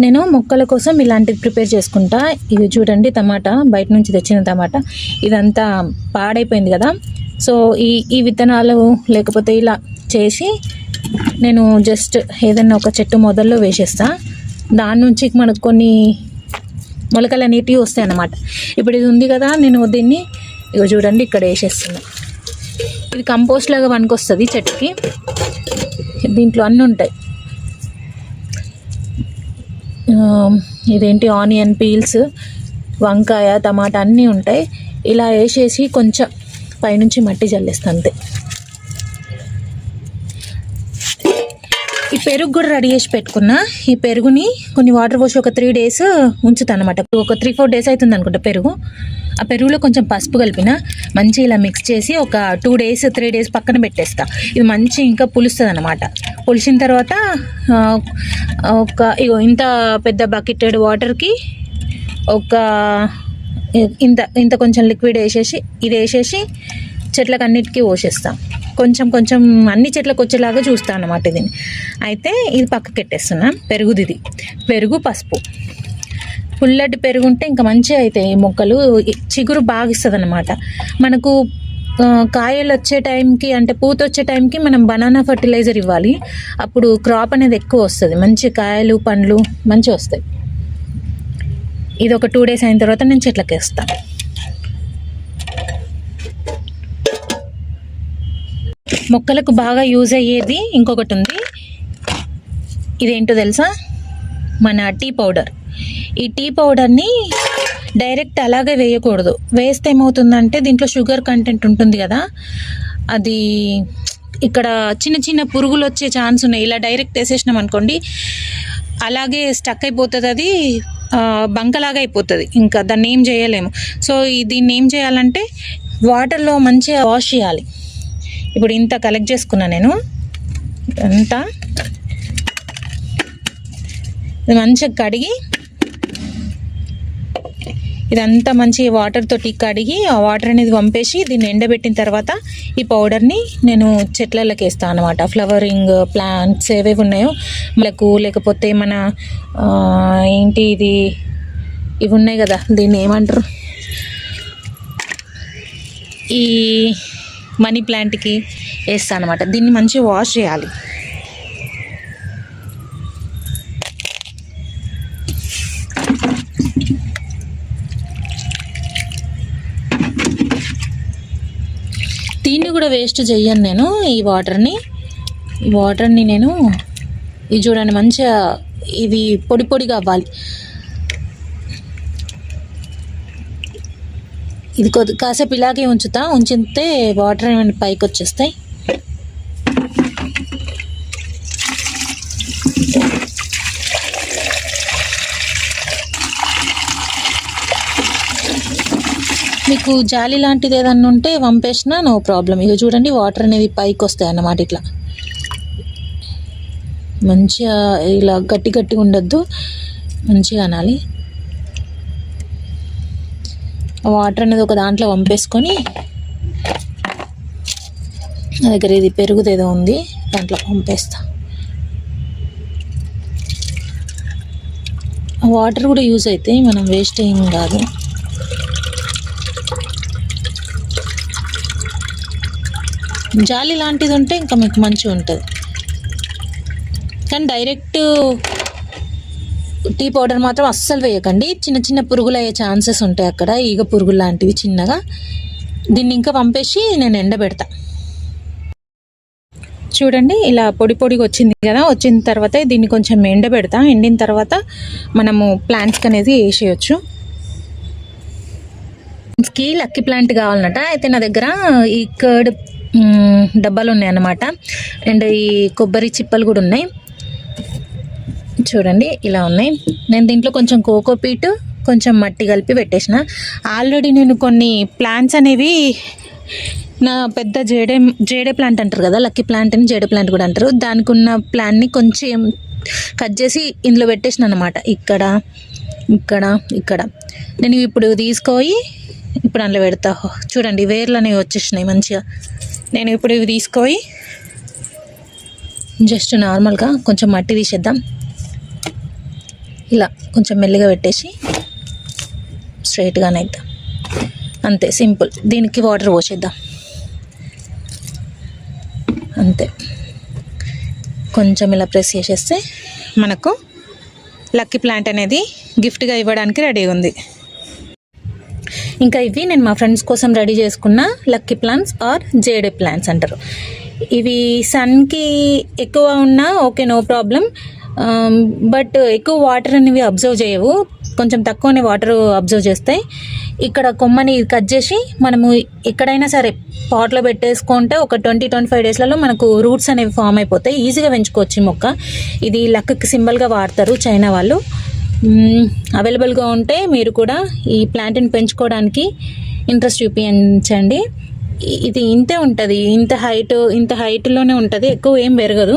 నేను మొక్కల కోసం ఇలాంటిది ప్రిపేర్ చేసుకుంటా. ఇది చూడండి, టమాటా బయట నుంచి తెచ్చిన టమాటా, ఇదంతా పాడైపోయింది కదా. సో ఈ విత్తనాలు లేకపోతే ఇలా చేసి నేను జస్ట్ ఏదైనా ఒక చెట్టు మొదల్లో వేసేస్తా. దాని నుంచి మనకు కొన్ని మొలకలు అనేటివి వస్తాయి అన్నమాట. ఇప్పుడు ఇది ఉంది కదా, నేను దీన్ని ఇక చూడండి ఇక్కడ వేసేస్తున్నా. ఇది కంపోస్ట్ లాగా పనికొస్తుంది చెట్టుకి. దీంట్లో అన్నీ ఉంటాయి. ఇదేంటి ఆనియన్ పీల్స్, వంకాయ, టమాటా అన్నీ ఉంటాయి. ఇలా వేసేసి కొంచెం పైనుంచి మట్టి జల్లేస్తాను అంతే. ఈ పెరుగు కూడా రెడీ చేసి పెట్టుకున్నా. ఈ పెరుగుని కొన్ని వాటర్ పోసి ఒక 3 days ఉంచుతాను అనమాట. ఒక 3-4 days అవుతుంది అనుకుంటా పెరుగు. ఆ పెరుగులో కొంచెం పసుపు కలిపిన మంచి ఇలా మిక్స్ చేసి ఒక 2-3 days పక్కన పెట్టేస్తా. ఇది మంచి ఇంకా పులుస్తుంది అనమాట. పులిసిన తర్వాత ఇంత పెద్ద బకెటెడ్ వాటర్కి ఇంత కొంచెం లిక్విడ్ వేసేసి ఇది వేసేసి చెట్లకు అన్నిటికీ పోసేస్తాం. కొంచెం కొంచెం అన్ని చెట్లకు వచ్చేలాగా చూస్తాను అన్నమాట దీన్ని. అయితే ఇది పక్కకి పెట్టేస్తున్నా. పెరుగుది, పెరుగు, పసుపు. పుల్లటి పెరుగు ఉంటే ఇంకా మంచిగా అవుతాయి మొక్కలు. చిగురు బాగా ఇస్తుంది అన్నమాట. మనకు కాయలు వచ్చే టైంకి, అంటే పూత వచ్చే టైంకి మనం బనానా ఫర్టిలైజర్ ఇవ్వాలి. అప్పుడు క్రాప్ అనేది ఎక్కువ వస్తుంది. మంచి కాయలు, పండ్లు మంచిగా వస్తాయి. ఇది ఒక 2 days అయిన తర్వాత నేను చెట్లకి వేస్తాను. మొక్కలకు బాగా యూజ్ అయ్యేది ఇంకొకటి ఉంది. ఇదేంటో తెలుసా? మన టీ పౌడర్. ఈ టీ పౌడర్ని డైరెక్ట్ అలాగే వేయకూడదు. వేస్తే ఏమవుతుందంటే దీంట్లో షుగర్ కంటెంట్ ఉంటుంది కదా, అది ఇక్కడ చిన్న చిన్న పురుగులు వచ్చే ఛాన్స్ ఉన్నాయి. ఇలా డైరెక్ట్ వేసేసినాం అనుకోండి, అలాగే స్టక్ అయిపోతుంది. అది బంకలాగా అయిపోతుంది. ఇంకా దాన్ని ఏం చేయలేము. సో దీన్ని ఏం చేయాలంటే వాటర్లో మంచిగా వాష్ చేయాలి. ఇప్పుడు ఇంత కలెక్ట్ చేసుకున్నా నేను. అంతా ఇది మంచిగా కడిగి, ఇదంతా మంచి వాటర్ తోటి కడిగి ఆ వాటర్ అనేది పంపేసి దీన్ని ఎండబెట్టిన తర్వాత ఈ పౌడర్ని నేను చెట్లలోకి వేస్తాను అనమాట. ఫ్లవరింగ్ ప్లాంట్స్ ఏవేవి ఉన్నాయో మనకు, లేకపోతే మన ఏంటి ఇది, ఇవి ఉన్నాయి కదా, దీన్ని ఏమంటారు, ఈ మనీ ప్లాంట్కి వేస్తాను అనమాట. దీన్ని మంచిగా వాష్ చేయాలి. దీన్ని కూడా వేస్ట్ చెయ్యను నేను. ఈ వాటర్ని నేను ఇది చూడండి మంచిగా ఇది పొడి పొడిగా అవ్వాలి. ఇది కాసేపు ఇలాగే ఉంచితే వాటర్ ఏమైనా పైకి వచ్చేస్తాయి. మీకు జాలి లాంటిది ఏదన్నా ఉంటే పంపేసినా నో ప్రాబ్లం. ఇక చూడండి వాటర్ అనేది పైకి వస్తాయి అన్నమాట. ఇట్లా మంచిగా ఇలా గట్టిగా ఉండొద్దు, మంచిగా అనాలి. వాటర్ అనేది ఒక దాంట్లో పంపేసుకొని, నా దగ్గర ఇది పెరుగుదేదో ఉంది, దాంట్లో పంపేస్తా. వాటర్ కూడా యూజ్ అవుతాయి, మనం వేస్ట్ ఏం కాదు. జాలి లాంటిది ఉంటే ఇంకా మీకు మంచిగా ఉంటుంది. కానీ డైరెక్ట్ టీ పౌడర్ మాత్రం అస్సలు వేయకండి. చిన్న చిన్న పురుగులు అయ్యే ఛాన్సెస్ ఉంటాయి అక్కడ, ఈగ పురుగులు లాంటివి చిన్నగా. దీన్ని ఇంకా పంపేసి నేను ఎండబెడతా. చూడండి ఇలా పొడి పొడిగా వచ్చింది కదా. వచ్చిన తర్వాత దీన్ని కొంచెం ఎండబెడతా. ఎండిన తర్వాత మనము ప్లాంట్స్కి అనేది వేసేయచ్చు. Lucky plant కావాలన్నట. అయితే నా దగ్గర ఈ కర్డ్ డబ్బాలు ఉన్నాయన్నమాట. అండ్ ఈ కొబ్బరి చిప్పలు కూడా ఉన్నాయి. చూడండి ఇలా ఉన్నాయి. నేను దీంట్లో కొంచెం కోకోపీట్, కొంచెం మట్టి కలిపి పెట్టేసిన. ఆల్రెడీ నేను కొన్ని ప్లాంట్స్ అనేవి, నా పెద్ద జేడే ప్లాంట్ అంటారు కదా, లక్కీ ప్లాంట్ అని జేడే ప్లాంట్ కూడా అంటారు, దానికి ఉన్న ప్లాంట్ని కొంచెం కట్ చేసి ఇందులో పెట్టేసిన అనమాట. ఇక్కడ నేను ఇప్పుడు తీసుకొని ఇప్పుడు అందులో పెడతా. చూడండి వేర్లు అనేవి వచ్చేసినాయి మంచిగా. నేను ఇప్పుడు ఇవి తీసుకొని జస్ట్ నార్మల్గా కొంచెం మట్టి తీసేద్దాం. ఇలా కొంచెం మెల్లిగా పెట్టేసి స్ట్రైట్గానే ఇద్దాం, అంతే సింపుల్. దీనికి వాటర్ పోసేద్దాం అంతే. కొంచెం ఇలా ప్రెస్ చేసేస్తే మనకు లక్కీ ప్లాంట్ అనేది గిఫ్ట్గా ఇవ్వడానికి రెడీగా ఉంది. ఇంకా ఇవి నేను మా ఫ్రెండ్స్ కోసం రెడీ చేసుకున్న లక్కీ ప్లాంట్స్ ఆర్ జేడే ప్లాంట్స్ అంటారు. ఇవి సన్కి ఎక్కువ ఉన్నా ఓకే, నో ప్రాబ్లం. బట్ ఎక్కువ వాటర్ అనేవి అబ్జర్వ్ చేయవు, కొంచెం తక్కువనే వాటర్ అబ్జర్వ్ చేస్తాయి. ఇక్కడ కొమ్మని కట్ చేసి మనము ఎక్కడైనా సరే పాట్లో పెట్టేసుకుంటే ఒక 20-25 డేస్లలో మనకు రూట్స్ అనేవి ఫామ్ అయిపోతాయి. ఈజీగా పెంచుకోవచ్చు ఈ మొక్క. ఇది లక్కి సింబల్గా వాడతారు చైనా వాళ్ళు. అవైలబుల్గా ఉంటే మీరు కూడా ఈ ప్లాంట్ని పెంచుకోవడానికి ఇంట్రెస్ట్ చూపించండి. ఇది ఇంతే ఉంటుంది, ఇంత హైట్లోనే ఉంటుంది, ఎక్కువ ఏం పెరగదు.